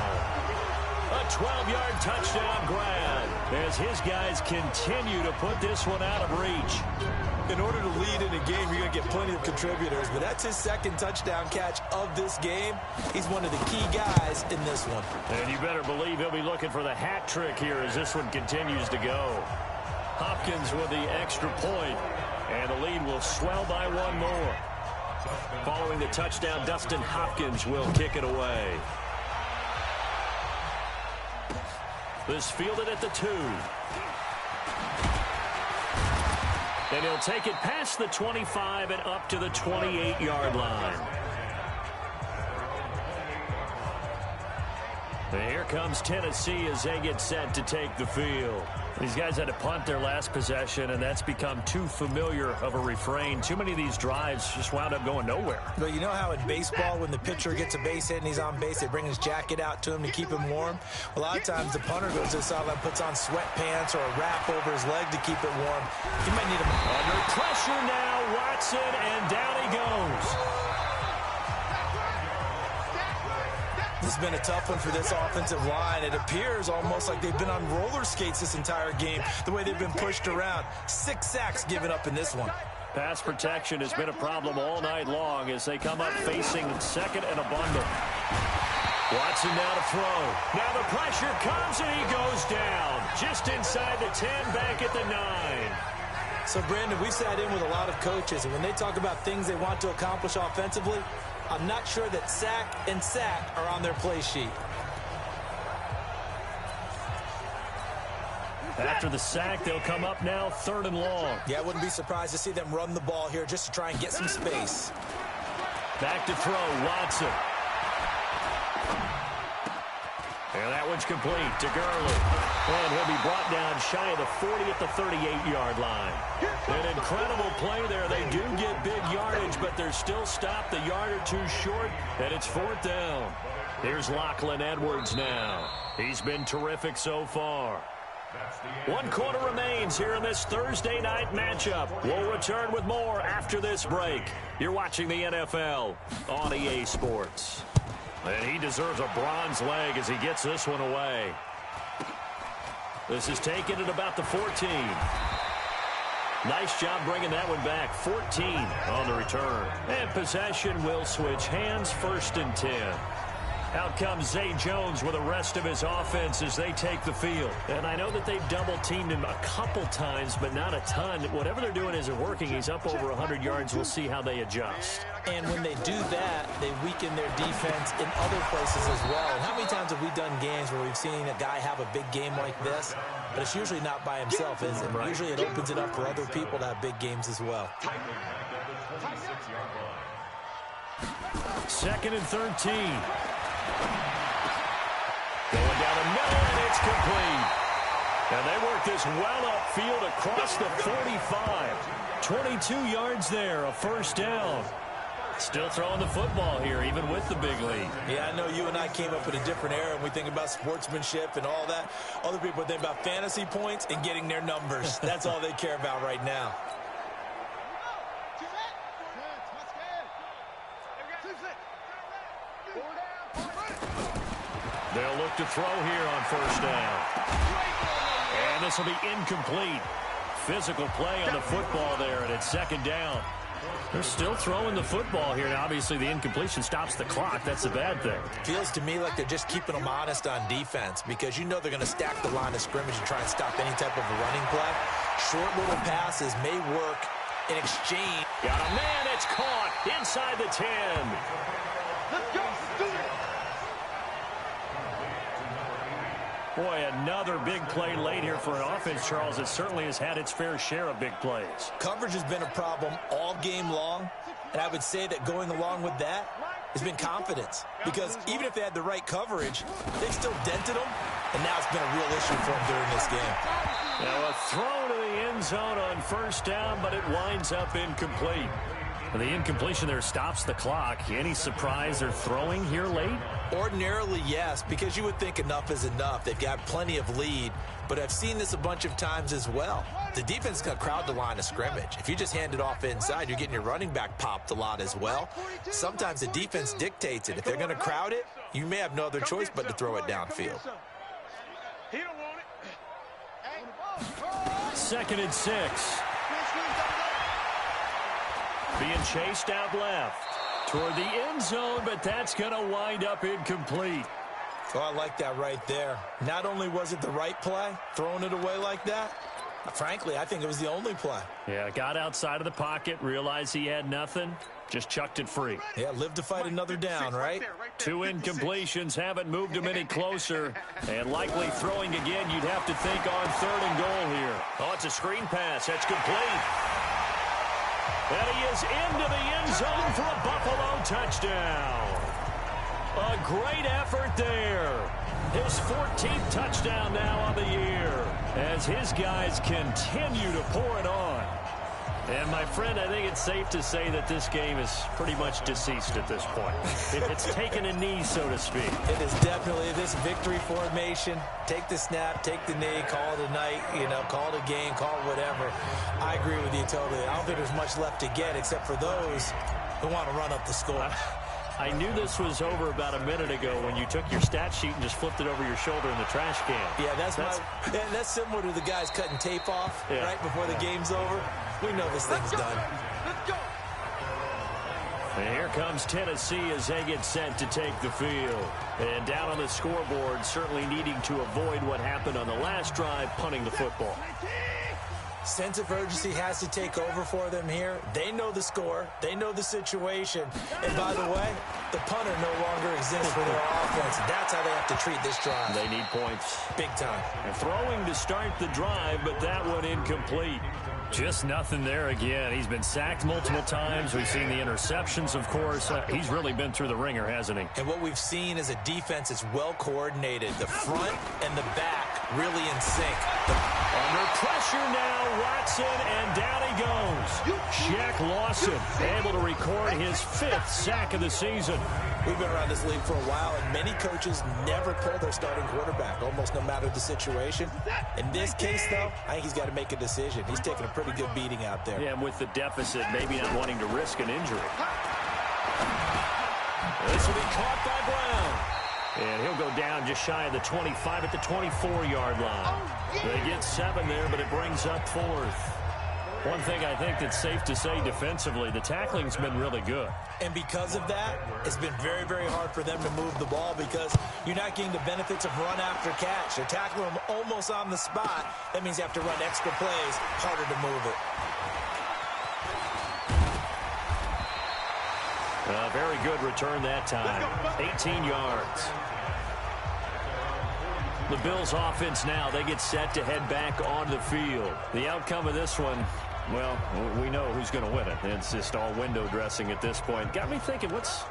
A 12-yard touchdown grab as his guys continue to put this one out of reach. In order to lead in a game, you're going to get plenty of contributors, but that's his 2nd touchdown catch of this game. He's one of the key guys in this one. And you better believe he'll be looking for the hat trick here as this one continues to go. Hopkins with the extra point, and the lead will swell by 1 more. Following the touchdown, Dustin Hopkins will kick it away. This fielded at the 2. And he'll take it past the 25 and up to the 28-yard line. And here comes Tennessee as they get set to take the field. These guys had to punt their last possession, and that's become too familiar of a refrain. Too many of these drives just wound up going nowhere. Well, you know how in baseball, when the pitcher gets a base hit and he's on base, they bring his jacket out to him to keep him warm? A lot of times the punter goes to the sideline, puts on sweatpants or a wrap over his leg to keep it warm. He might need him. Under pressure now, Watson, and down he goes. This has been a tough one for this offensive line. It appears almost like they've been on roller skates this entire game, the way they've been pushed around. 6 sacks given up in this one. Pass protection has been a problem all night long as they come up facing second and a bundle. Watson now to throw. Now the pressure comes and he goes down. Just inside the 10, back at the 9. So, Brandon, we sat in with a lot of coaches, and when they talk about things they want to accomplish offensively, I'm not sure that sack and sack are on their play sheet. After the sack, they'll come up now 3rd and long. Yeah, I wouldn't be surprised to see them run the ball here just to try and get some space. Back to throw, Watson. And that one's complete to Gurley. And he'll be brought down shy of the 40 at the 38-yard line. An incredible play there. They do get big yardage, but they're still stopped a yard or 2 short, and it's 4th down. Here's Lachlan Edwards now. He's been terrific so far. 1 quarter remains here in this Thursday night matchup. We'll return with more after this break. You're watching the NFL on EA Sports. And he deserves a bronze leg as he gets this one away. This is taken at about the 14. Nice job bringing that one back. 14 on the return. And possession will switch hands, 1st and 10. Out comes Zay Jones with the rest of his offense as they take the field. And I know that they've double-teamed him a couple times, but not a ton. Whatever they're doing isn't working. He's up over 100 yards. We'll see how they adjust. And when they do that, they weaken their defense in other places as well. And how many times have we done games where we've seen a guy have a big game like this? But it's usually not by himself, is it? Right. Usually it opens it up for other people to have big games as well. 2nd and 13. Going down the middle, and it's complete. And they work this well upfield across the 45. 22 yards there, a 1st down. Still throwing the football here, even with the big lead. Yeah, I know you and I came up in a different era, and we think about sportsmanship and all that. Other people think about fantasy points and getting their numbers. That's all they care about right now. They'll look to throw here on 1st down. And this will be incomplete. Physical play on the football there, and it's 2nd down. They're still throwing the football here, and obviously the incompletion stops the clock. That's the bad thing. Feels to me like they're just keeping them honest on defense because you know they're going to stack the line of scrimmage and try and stop any type of a running play. Short little passes may work in exchange. Got a man, it's caught inside the 10. Let's go. Do it. Boy, another big play late here for an offense, Charles. It certainly has had its fair share of big plays. Coverage has been a problem all game long, and I would say that going along with that has been confidence. Because even if they had the right coverage, they still dented them, and now it's been a real issue for them during this game. Now a throw to the end zone on 1st down, but it winds up incomplete. The incompletion there stops the clock. Any surprise they're throwing here late? Ordinarily, yes, because you would think enough is enough. They've got plenty of lead, but I've seen this a bunch of times as well. The defense is going to crowd the line of scrimmage. If you just hand it off inside, you're getting your running back popped a lot as well. Sometimes the defense dictates it. If they're going to crowd it, you may have no other choice but to throw it downfield. He don't want it. 2nd and 6. Being chased out left toward the end zone, but that's going to wind up incomplete. Oh, I like that right there. Not only was it the right play, throwing it away like that, frankly, I think it was the only play. Yeah, got outside of the pocket, realized he had nothing, Just chucked it free. Yeah, live to fight another down, right? 2 incompletions haven't moved him any closer. And likely throwing again, you'd have to think on 3rd and goal here. Oh, it's a screen pass. That's complete. And he is into the end zone for a Buffalo touchdown. A great effort there. His 14th touchdown now on the year as his guys continue to pour it on. And, my friend, I think it's safe to say that this game is pretty much deceased at this point. It's taken a knee, so to speak. It is definitely this victory formation. Take the snap, take the knee, call it a night, call it a game, call it whatever. I agree with you totally. I don't think there's much left to get except for those who want to run up the score. I knew this was over about a minute ago when you took your stat sheet and just flipped it over your shoulder in the trash can. Yeah, that's similar to the guys cutting tape off right before the game's over. We know this thing's done. Let's go. And here comes Tennessee as they get set to take the field. And down on the scoreboard, certainly needing to avoid what happened on the last drive, punting the football. Sense of urgency has to take over for them here. They know the score. They know the situation. And by the way, the punter no longer exists for their offense. That's how they have to treat this drive. They need points. Big time. And throwing to start the drive, but that one incomplete. Just nothing there again. He's been sacked multiple times. We've seen the interceptions, of course. He's really been through the ringer, hasn't he? And what we've seen is a defense that's well coordinated. The front and the back really in sync. Under pressure now, Watson, and down he goes. Shaq Lawson able to record his 5th sack of the season. We've been around this league for a while, and many coaches never pull their starting quarterback, almost no matter the situation. In this case, though, I think he's got to make a decision. He's taking a pretty good beating out there. Yeah, and with the deficit, maybe not wanting to risk an injury. This will be caught by Brown. And he'll go down just shy of the 25 at the 24-yard line. They get 7 there, but it brings up 4th. One thing I think that's safe to say defensively, the tackling's been really good. And because of that, it's been very, very hard for them to move the ball because you're not getting the benefits of run after catch. They're tackling them almost on the spot. That means you have to run extra plays, harder to move it. Very good return that time. 18 yards. The Bills offense now, they get set to head back onto the field. The outcome of this one, well, we know who's going to win it. It's just all window dressing at this point. Got me thinking, what's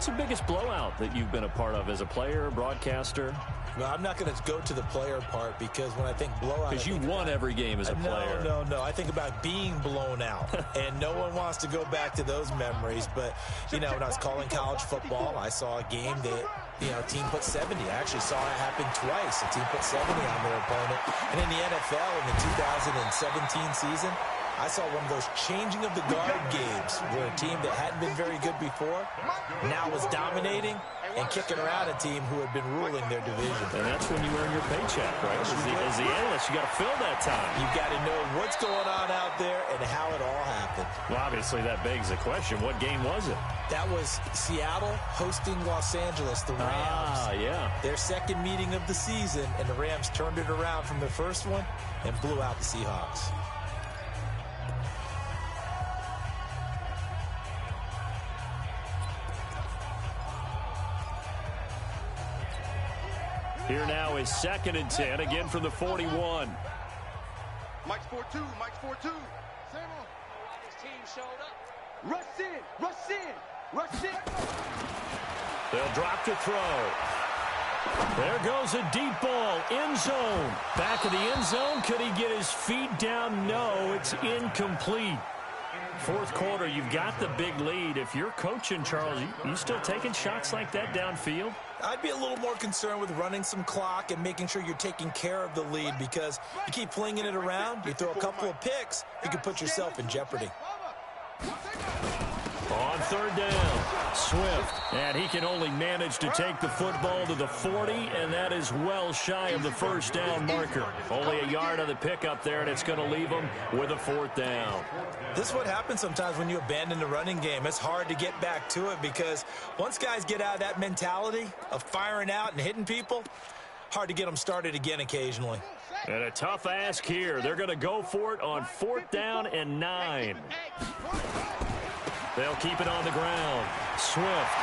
the biggest blowout that you've been a part of as a player, broadcaster? Well, I'm not going to go to the player part because when I think blowout... Because you won every game as a player. No. I think about being blown out. And no one wants to go back to those memories. But, when I was calling college football, I saw a game that, a team put 70. I actually saw it happen twice. A team put 70 on their opponent. And in the NFL in the 2017 season, I saw one of those changing of the guard games where a team that hadn't been very good before now was dominating and kicking around a team who had been ruling their division. And that's when you earn your paycheck, right? As the analyst, you got to fill that time. You've got to know what's going on out there and how it all happened. Well, obviously, that begs the question, what game was it? That was Seattle hosting Los Angeles, the Rams. Yeah. Their second meeting of the season, and the Rams turned it around from their first one and blew out the Seahawks. Here now is 2nd and 10, again from the 41. Mike's 4-2, Mike's 4-2. Same on. His team showed up. Rush in. They'll drop to throw. There goes a deep ball, end zone. Back of the end zone, could he get his feet down? No, it's incomplete. 4th quarter, you've got the big lead. If you're coaching, Charles, you still taking shots like that downfield? I'd be a little more concerned with running some clock and making sure you're taking care of the lead because you keep flinging it around, you throw a couple of picks, you can put yourself in jeopardy. On 3rd down, Swift, and he can only manage to take the football to the 40, and that is well shy of the 1st down marker. Only a yard on the pickup there, and it's going to leave him with a 4th down. This is what happens sometimes when you abandon the running game. It's hard to get back to it because once guys get out of that mentality of firing out and hitting people, hard to get them started again occasionally. And a tough ask here. They're going to go for it on 4th down and 9. They'll keep it on the ground. Swift.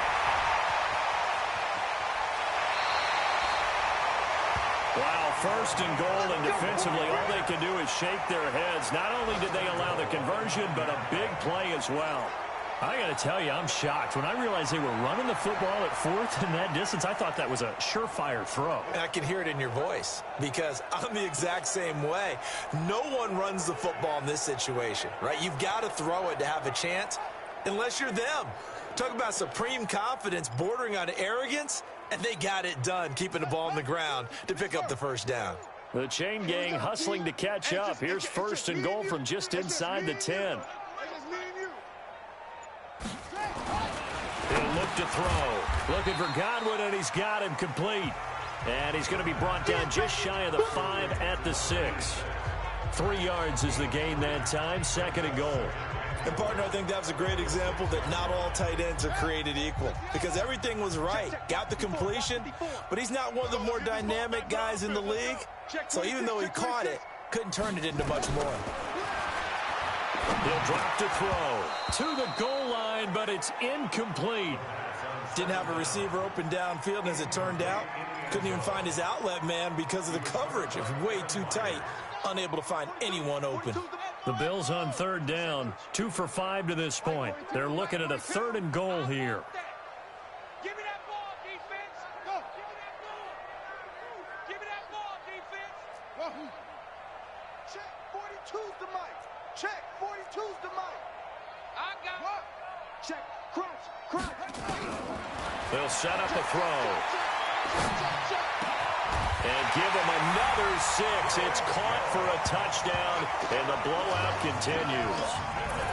Wow, first and goal, and defensively, all they can do is shake their heads. Not only did they allow the conversion, but a big play as well. I got to tell you, I'm shocked. When I realized they were running the football at fourth in that distance, I thought that was a surefire throw. And I can hear it in your voice because I'm the exact same way. No one runs the football in this situation, right? You've got to throw it to have a chance unless you're them. Talk about supreme confidence bordering on arrogance, and they got it done, keeping the ball on the ground to pick up the first down. The chain gang hustling to catch up. Here's first and goal from just inside the 10. He'll look to throw. Looking for Godwin, and he's got him complete. And he's going to be brought down just shy of the 5 at the 6. 3 yards is the gain that time. Second and goal. And, partner, I think that was a great example that not all tight ends are created equal because everything was right. Got the completion, but he's not one of the more dynamic guys in the league. So even though he caught it, couldn't turn it into much more. He'll drop to throw to the goal line, but it's incomplete. Didn't have a receiver open downfield, and as it turned out, couldn't even find his outlet man because of the coverage. It was way too tight, unable to find anyone open. The Bills on third down, 2 for 5 to this point. They're looking at a third and goal here. Give me that ball, defense. Go. Give me that ball. Give me that ball, defense. Check 42's the mic. Check 42's the mic. I got it. Check. Crouch. They'll set up a throw. And give him another 6. It's caught for a touchdown, and the blowout continues.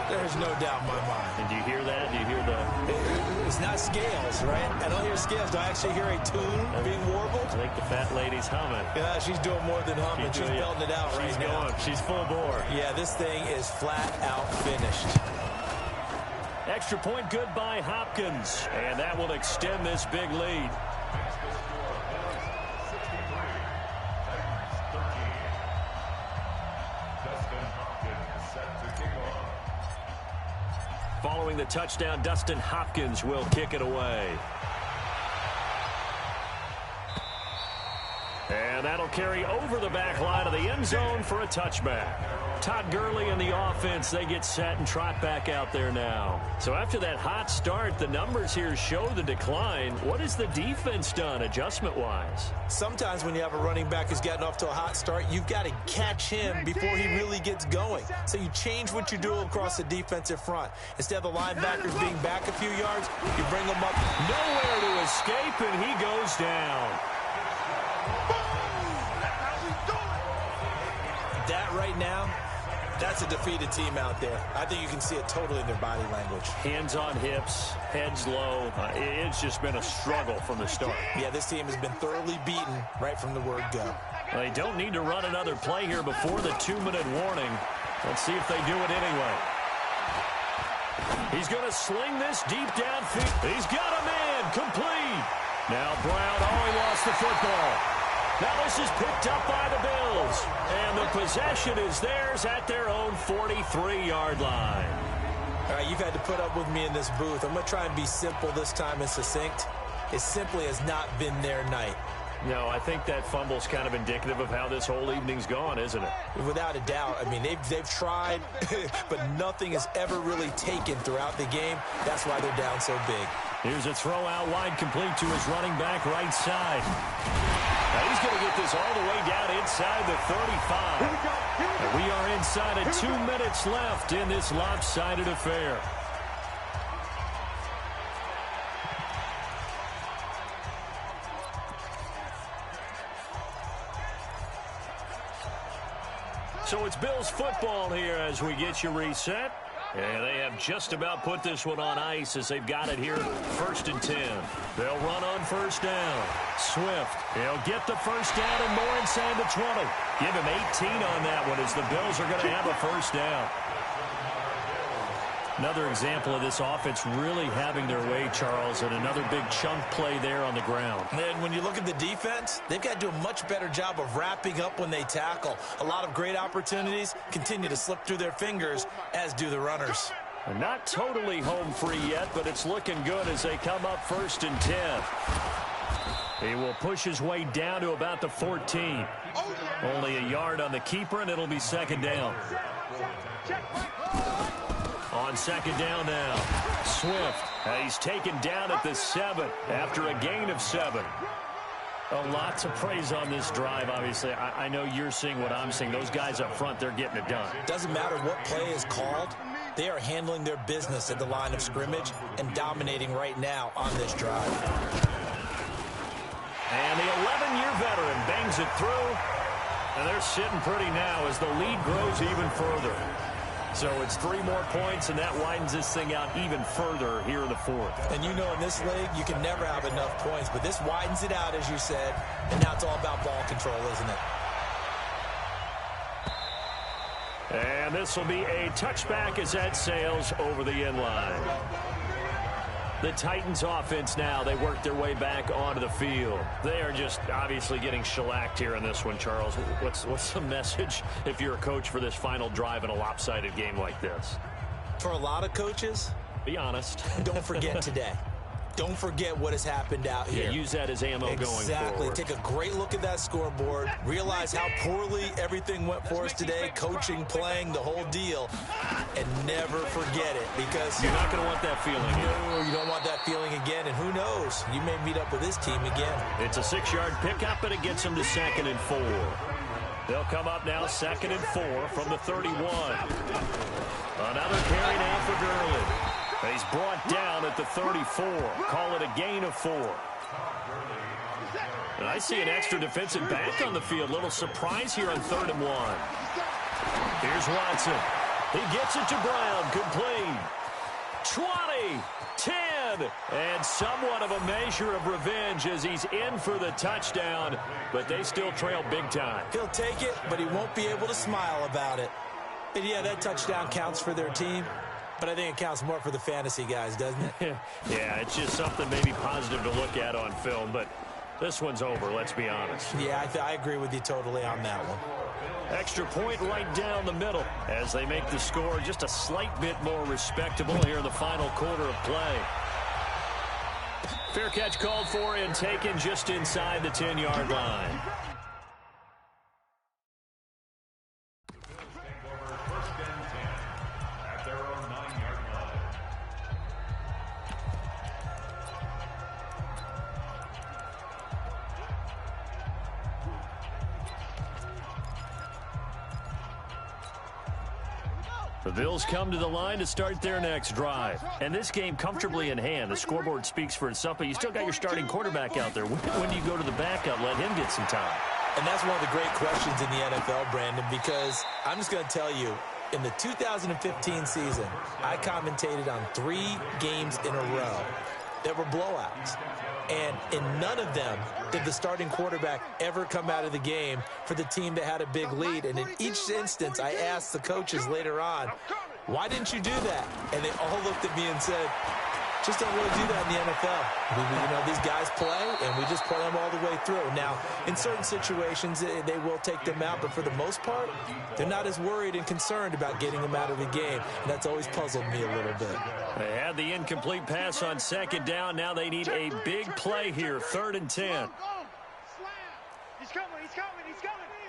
There's no doubt in my mind. And do you hear that? Do you hear the... It's not scales, right? I don't hear scales. Do I actually hear a tune being warbled? I think the fat lady's humming. Yeah, she's doing more than humming. She's belting it out right now. She's full bore. Yeah, this thing is flat out finished. Extra point good by Hopkins, and that will extend this big lead. Following the touchdown, Dustin Hopkins will kick it away. And that'll carry over the back line of the end zone for a touchback. Todd Gurley and the offense, they get set and trot back out there now. So after that hot start, the numbers here show the decline. What has the defense done adjustment-wise? Sometimes when you have a running back who's gotten off to a hot start, you've got to catch him before he really gets going. So you change what you do across the defensive front. Instead of the linebackers being back a few yards, you bring them up. Nowhere to escape, and he goes down. That right now, that's a defeated team out there. I think you can see it totally in their body language. Hands on hips, heads low. It's just been a struggle from the start. Yeah, this team has been thoroughly beaten right from the word go. They don't need to run another play here before the 2-minute warning. Let's see if they do it anyway. He's going to sling this deep downfield. He's got a man complete. Now Brown, he lost the football. Now this is picked up by the Bills. And the possession is theirs at their own 43-yard line. All right, you've had to put up with me in this booth. I'm going to try and be simple this time and succinct. It simply has not been their night. No, I think that fumble's kind of indicative of how this whole evening's gone, isn't it? Without a doubt. I mean, they've tried, but nothing has ever really taken throughout the game. That's why they're down so big. Here's a throw out wide complete to his running back right side. Now he's going to get this all the way down inside the 35. And we are inside of 2 minutes left in this lopsided affair. So it's Bills football here as we get you reset. And they have just about put this one on ice as they've got it here, 1st and 10. They'll run on first down. Swift, he'll get the first down and more inside the 20. Give him 18 on that one as the Bills are going to have a first down. Another example of this offense really having their way, Charles, and another big chunk play there on the ground. And when you look at the defense, they've got to do a much better job of wrapping up when they tackle. A lot of great opportunities continue to slip through their fingers, as do the runners. Not totally home free yet, but it's looking good as they come up 1st and 10. He will push his way down to about the 14. Only a yard on the keeper, and it'll be 2nd down. On 2nd down now, Swift. He's taken down at the 7 after a gain of 7. Lots of praise on this drive, obviously. I know you're seeing what I'm seeing. Those guys up front, they're getting it done. Doesn't matter what play is called. They are handling their business at the line of scrimmage and dominating right now on this drive. And the 11-year veteran bangs it through. And they're sitting pretty now as the lead grows even further. So it's 3 more points, and that widens this thing out even further here in the 4th. And you know in this league, you can never have enough points, but this widens it out, as you said, and now it's all about ball control, isn't it? And this will be a touchback as that sails over the end line. The Titans offense now, they work their way back onto the field. They are just obviously getting shellacked here in this one, Charles. What's the message if you're a coach for this final drive in a lopsided game like this? For a lot of coaches, be honest. Don't forget today. Don't forget what has happened out here. Yeah, use that as ammo going forward. Exactly. Take a great look at that scoreboard. Realize how poorly everything went for us today. Coaching, playing, the whole deal. And never forget it, because you're not going to want that feeling again. No, you don't want that feeling again. And who knows? You may meet up with this team again. It's a 6-yard pickup, but it gets them to 2nd and 4. They'll come up now 2nd and 4 from the 31. Another carry now for Gurley. He's brought down at the 34. Call it a gain of 4. And I see an extra defensive back on the field. Little surprise here on 3rd and 1. Here's Watson. He gets it to Brown. Complete. 20, 10, and somewhat of a measure of revenge as he's in for the touchdown, but they still trail big time. He'll take it, but he won't be able to smile about it. And yeah, that touchdown counts for their team. But I think it counts more for the fantasy guys, doesn't it? Yeah, it's just something maybe positive to look at on film, but this one's over, let's be honest. Yeah, I agree with you totally on that one. Extra point right down the middle as they make the score just a slight bit more respectable here in the final quarter of play. Fair catch called for and taken just inside the 10-yard line. The Bills come to the line to start their next drive. And this game comfortably in hand. The scoreboard speaks for itself, but you still got your starting quarterback out there. When do you go to the backup, let him get some time? And that's one of the great questions in the NFL, Brandon, because I'm just going to tell you, in the 2015 season, I commentated on 3 games in a row that were blowouts. And in none of them did the starting quarterback ever come out of the game for the team that had a big lead. And in each instance, I asked the coaches later on, why didn't you do that? And they all looked at me and said, just don't really do that in the NFL. These guys play, and we just play them all the way through. Now, in certain situations, they will take them out, but for the most part, they're not as worried and concerned about getting them out of the game, and that's always puzzled me a little bit. They had the incomplete pass on 2nd down. Now they need a big play here, 3rd and 10. Slam. He's coming.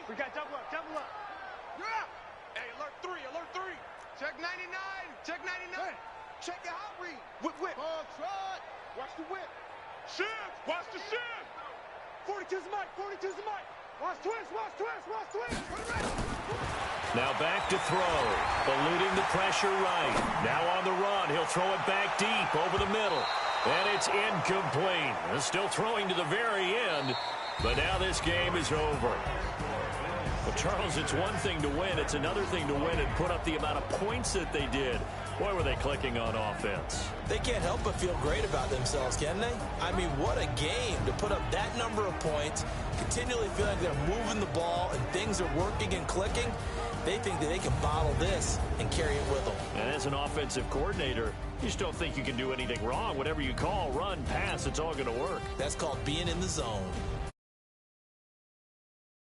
We got double up. Yeah. Hey, alert 3. Check 99. Check your hot read. Whip. Watch the whip. Shift. Watch the shift. 42's the mic. Watch twist. Now back to throw. Eluding the pressure right. Now on the run. He'll throw it back deep over the middle. And it's incomplete. Still throwing to the very end. But now this game is over. Well, Charles, it's one thing to win. It's another thing to win and put up the amount of points that they did. Boy, were they clicking on offense. They can't help but feel great about themselves, can they? I mean, what a game to put up that number of points, continually feel like they're moving the ball and things are working and clicking. They think that they can bottle this and carry it with them. And as an offensive coordinator, you just don't think you can do anything wrong. Whatever you call, run, pass, it's all going to work. That's called being in the zone.